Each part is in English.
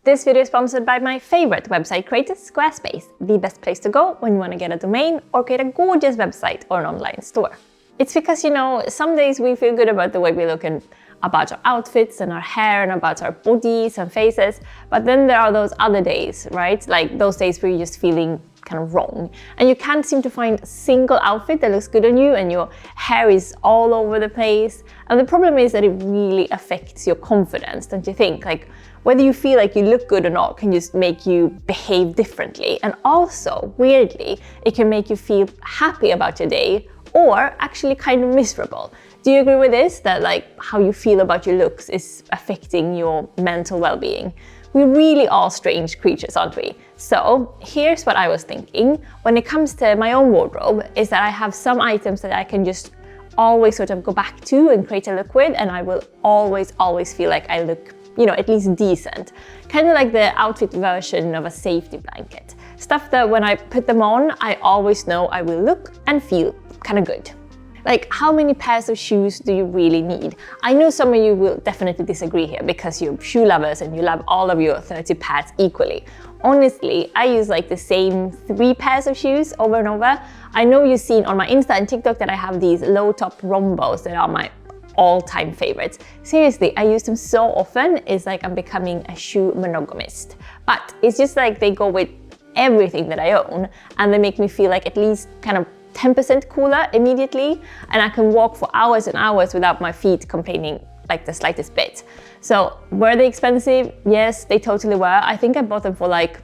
This video is sponsored by my favorite website creator, Squarespace, the best place to go when you want to get a domain or create a gorgeous website or an online store. It's because, some days we feel good about the way we look and about our outfits and our hair and about our bodies and faces, but then there are those other days, right? Like those days where you're just feeling kind of wrong and you can't seem to find a single outfit that looks good on you and your hair is all over the place. And the problem is that it really affects your confidence, don't you think? Like whether you feel like you look good or not can just make you behave differently. And also, weirdly, it can make you feel happy about your day or actually kind of miserable. Do you agree with this? That like how you feel about your looks is affecting your mental well-being? We really are strange creatures, aren't we? So here's what I was thinking. When it comes to my own wardrobe, is that I have some items that I can just always sort of go back to and create a look with, and I will always feel like I look, at least decent. Kind of like the outfit version of a safety blanket. Stuff that when I put them on, I always know I will look and feel kind of good. Like, how many pairs of shoes do you really need? I know some of you will definitely disagree here because you're shoe lovers and you love all of your 30 pairs equally. Honestly, I use like the same 3 pairs of shoes over and over. I know you've seen on my Insta and TikTok that I have these low top rombos that are my all-time favorites. Seriously, I use them so often, it's like I'm becoming a shoe monogamist. But it's just like they go with everything that I own and they make me feel like at least kind of 10% cooler immediately, and I can walk for hours and hours without my feet complaining like the slightest bit. So were they expensive? Yes, they totally were. I think I bought them for like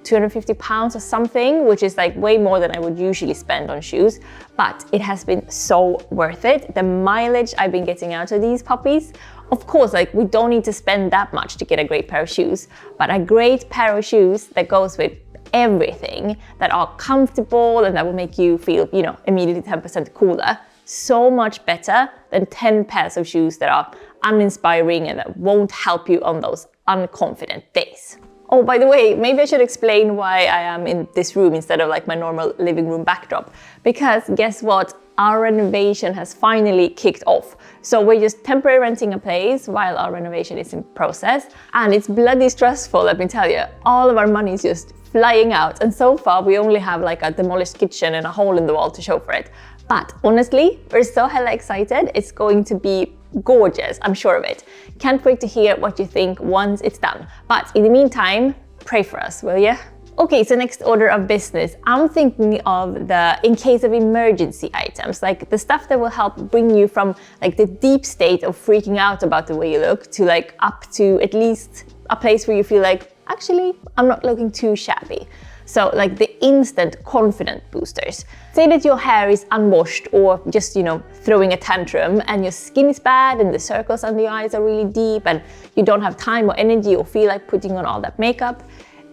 £250 or something, which is like way more than I would usually spend on shoes, but it has been so worth it. The mileage I've been getting out of these puppies. Of course, like we don't need to spend that much to get a great pair of shoes, but a great pair of shoes that goes with everything, that are comfortable and that will make you feel, immediately 10% cooler, so much better than 10 pairs of shoes that are uninspiring and that won't help you on those unconfident days. Oh, by the way, maybe I should explain why I am in this room instead of like my normal living room backdrop. Because guess what? Our renovation has finally kicked off. So we're just temporarily renting a place while our renovation is in process. And it's bloody stressful, let me tell you. All of our money is just flying out. And so far, we only have like a demolished kitchen and a hole in the wall to show for it. But honestly, we're so hella excited. It's going to be gorgeous, I'm sure of it. Can't wait to hear what you think once it's done. But in the meantime, pray for us, will you? Okay, so next order of business, I'm thinking of the in case of emergency items, like the stuff that will help bring you from like the deep state of freaking out about the way you look to like up to at least a place where you feel like, actually, I'm not looking too shabby. So like the instant confident boosters. Say that your hair is unwashed or just, throwing a tantrum and your skin is bad and the circles under your eyes are really deep and you don't have time or energy or feel like putting on all that makeup.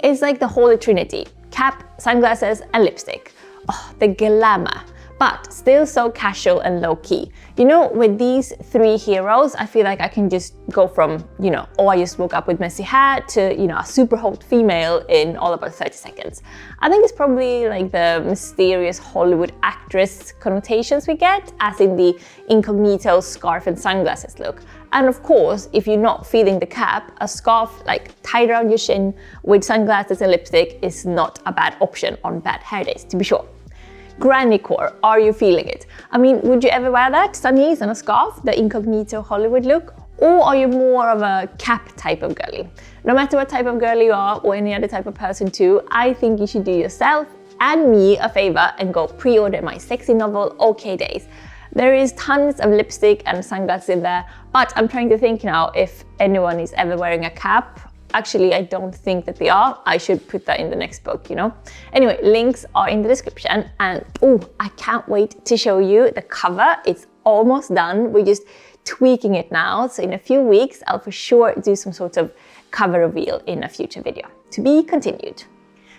It's like the holy trinity: cap, sunglasses and lipstick. Oh, the glamour, but still so casual and low-key. With these 3 heroes, I feel like I can just go from, I just woke up with messy hair to, a super hot female in all about 30 seconds. I think it's probably like the mysterious Hollywood actress connotations we get, as in the incognito scarf and sunglasses look. And of course, if you're not feeling the cap, a scarf like tied around your shin with sunglasses and lipstick is not a bad option on bad hair days, to be sure. Granny core, are you feeling it? I mean, would you ever wear that? Sunnies and a scarf, the incognito Hollywood look? Or are you more of a cap type of girly? No matter what type of girl you are, or any other type of person too, I think you should do yourself and me a favor and go pre-order my sexy novel, OK Days. There is tons of lipstick and sunglasses in there, but I'm trying to think now if anyone is ever wearing a cap. Actually, I don't think that they are. I should put that in the next book, Anyway, links are in the description, and I can't wait to show you the cover. It's almost done. We're just tweaking it now. So in a few weeks, I'll for sure do some sort of cover reveal in a future video. To be continued.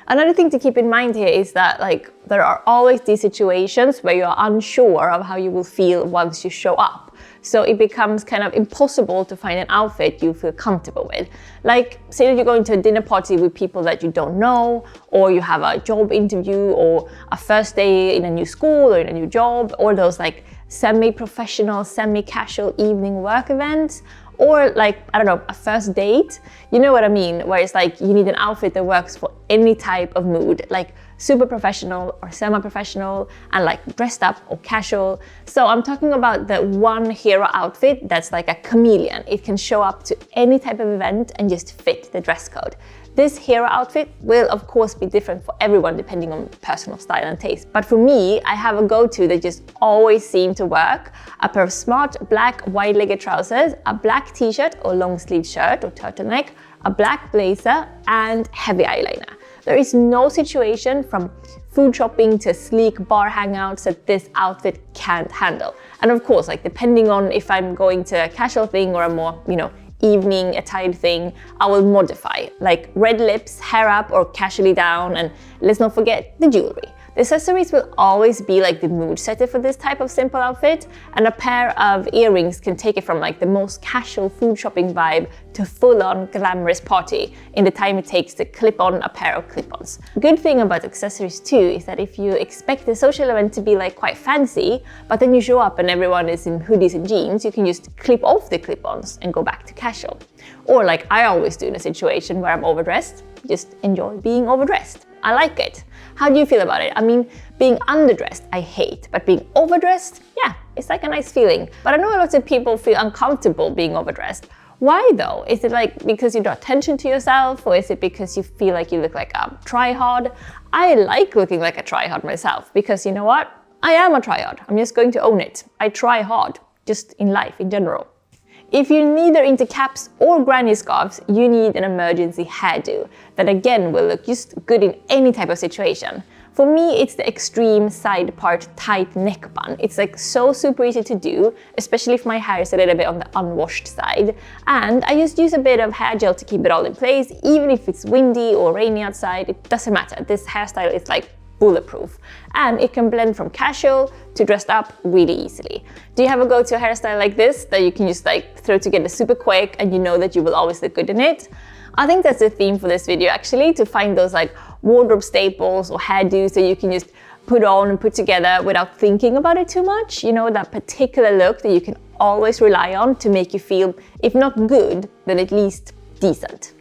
Another thing to keep in mind here is that there are always these situations where you're unsure of how you will feel once you show up. So it becomes kind of impossible to find an outfit you feel comfortable with. Like, say that you're going to a dinner party with people that you don't know, or you have a job interview, or a first day in a new school or in a new job, or those like semi-professional, semi-casual evening work events, Or like, I don't know, a first date. You know what I mean? Where it's like you need an outfit that works for any type of mood, like super professional or semi-professional, and like dressed up or casual. So I'm talking about the one hero outfit that's like a chameleon. It can show up to any type of event and just fit the dress code. This hero outfit will of course be different for everyone depending on personal style and taste. But for me, I have a go-to that just always seems to work. A pair of smart black wide-legged trousers, a black t-shirt or long sleeve shirt or turtleneck, a black blazer, and heavy eyeliner. There is no situation from food shopping to sleek bar hangouts that this outfit can't handle. And of course, like depending on if I'm going to a casual thing or a more, evening attired thing, I will modify, like red lips, hair up or casually down, and let's not forget the jewelry. The accessories will always be like the mood setter for this type of simple outfit, and a pair of earrings can take it from like the most casual food shopping vibe to full-on glamorous party in the time it takes to clip on a pair of clip-ons. Good thing about accessories too is that if you expect the social event to be like quite fancy, but then you show up and everyone is in hoodies and jeans, you can just clip off the clip-ons and go back to casual. Or like I always do in a situation where I'm overdressed, just enjoy being overdressed. I like it. How do you feel about it? I mean, being underdressed, I hate, but being overdressed, yeah, it's like a nice feeling. But I know a lot of people feel uncomfortable being overdressed. Why though? Is it like because you draw attention to yourself, or is it because you feel like you look like a tryhard? I like looking like a tryhard myself because you know what? I am a tryhard. I'm just going to own it. I try hard, just in life in general. If you're neither into caps or granny scarves, you need an emergency hairdo that again will look just good in any type of situation. For me, it's the extreme side part tight neck bun. It's like so super easy to do, especially if my hair is a little bit on the unwashed side. And I just use a bit of hair gel to keep it all in place, even if it's windy or rainy outside, it doesn't matter. This hairstyle is like bulletproof, and it can blend from casual to dressed up really easily. Do you have a go-to hairstyle like this that you can just like throw together super quick and you know that you will always look good in it? I think that's the theme for this video actually, to find those like wardrobe staples or hairdos that you can just put on and put together without thinking about it too much. You know, that particular look that you can always rely on to make you feel, if not good, then at least decent.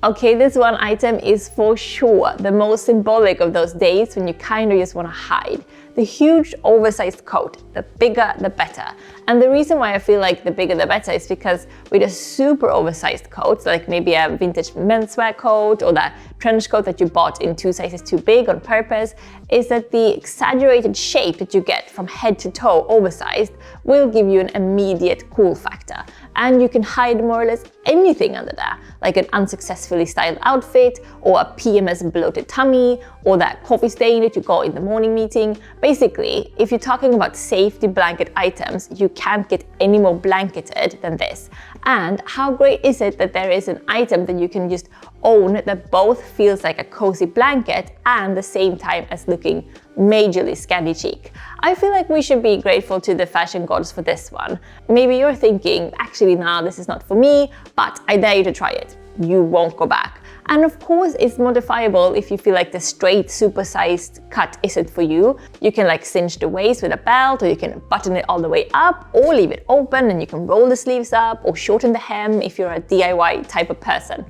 Okay, this one item is for sure the most symbolic of those days when you kind of just want to hide. The huge oversized coat, the bigger the better. And the reason why I feel like the bigger the better is because with a super oversized coat, like maybe a vintage menswear coat or that trench coat that you bought in 2 sizes too big on purpose, is that the exaggerated shape that you get from head to toe oversized will give you an immediate cool factor. And you can hide more or less anything under there, like an unsuccessfully styled outfit or a PMS bloated tummy or that coffee stain that you got in the morning meeting. Basically, if you're talking about safety blanket items, you can't get any more blanketed than this. And how great is it that there is an item that you can just own that both feels like a cozy blanket and the same time as looking majorly scandi chic. I feel like we should be grateful to the fashion gods for this one. Maybe you're thinking, actually, nah, this is not for me, but I dare you to try it. You won't go back. And of course, it's modifiable if you feel like the straight, supersized cut isn't for you. You can like cinch the waist with a belt, or you can button it all the way up, or leave it open and you can roll the sleeves up, or shorten the hem if you're a DIY type of person.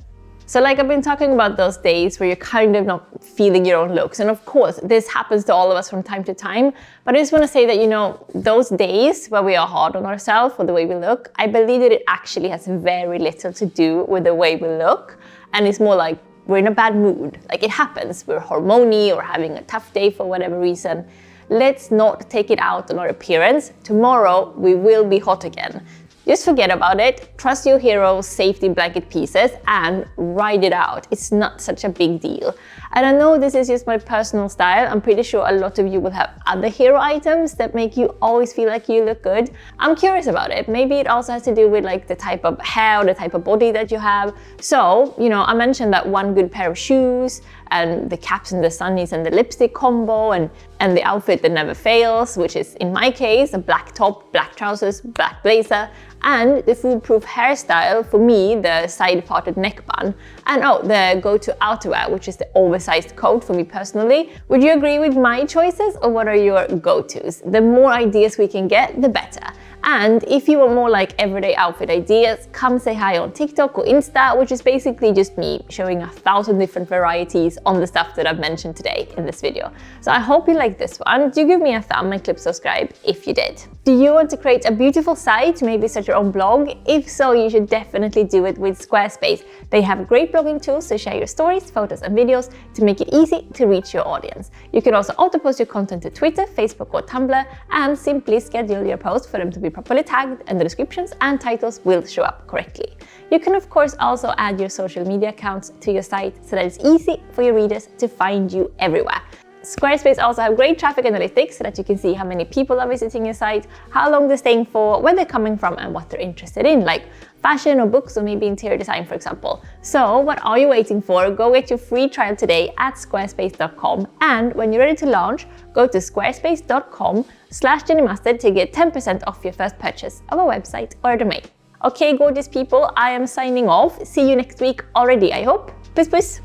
So like I've been talking about those days where you're kind of not feeling your own looks. And of course, this happens to all of us from time to time. But I just want to say that, you know, those days where we are hard on ourselves for the way we look, I believe that it actually has very little to do with the way we look. And it's more like we're in a bad mood. Like it happens, we're hormony or having a tough day for whatever reason. Let's not take it out on our appearance. Tomorrow, we will be hot again. Just forget about it, trust your hero's safety blanket pieces and ride it out. It's not such a big deal. And I know this is just my personal style. I'm pretty sure a lot of you will have other hero items that make you always feel like you look good. I'm curious about it. Maybe it also has to do with like the type of hair or the type of body that you have. So, you know, I mentioned that one good pair of shoes and the caps and the sunnies and the lipstick combo and the outfit that never fails, which is in my case, a black top, black trousers, black blazer, and the foolproof hairstyle, for me, the side-parted neck bun, and the go-to outerwear, which is the oversized coat for me personally. Would you agree with my choices, or what are your go-tos? The more ideas we can get, the better. And if you want more like everyday outfit ideas, come say hi on TikTok or Insta, which is basically just me showing 1,000 different varieties on the stuff that I've mentioned today in this video. So I hope you like this one. Do give me a thumb and click subscribe if you did. Do you want to create a beautiful site, maybe start your own blog? If so, you should definitely do it with Squarespace. They have great blogging tools to share your stories, photos and videos to make it easy to reach your audience. You can also auto-post your content to Twitter, Facebook or Tumblr and simply schedule your posts for them to be properly tagged, and the descriptions and titles will show up correctly. You can of course also add your social media accounts to your site so that it's easy for your readers to find you everywhere. Squarespace also have great traffic analytics so that you can see how many people are visiting your site, how long they're staying for, where they're coming from and what they're interested in, like fashion or books or maybe interior design, for example. So what are you waiting for? Go get your free trial today at squarespace.com, and when you're ready to launch, go to squarespace.com/JennyMustard to get 10% off your first purchase of a website or a domain. Okay, gorgeous people, I am signing off. See you next week already, I hope. Puss puss!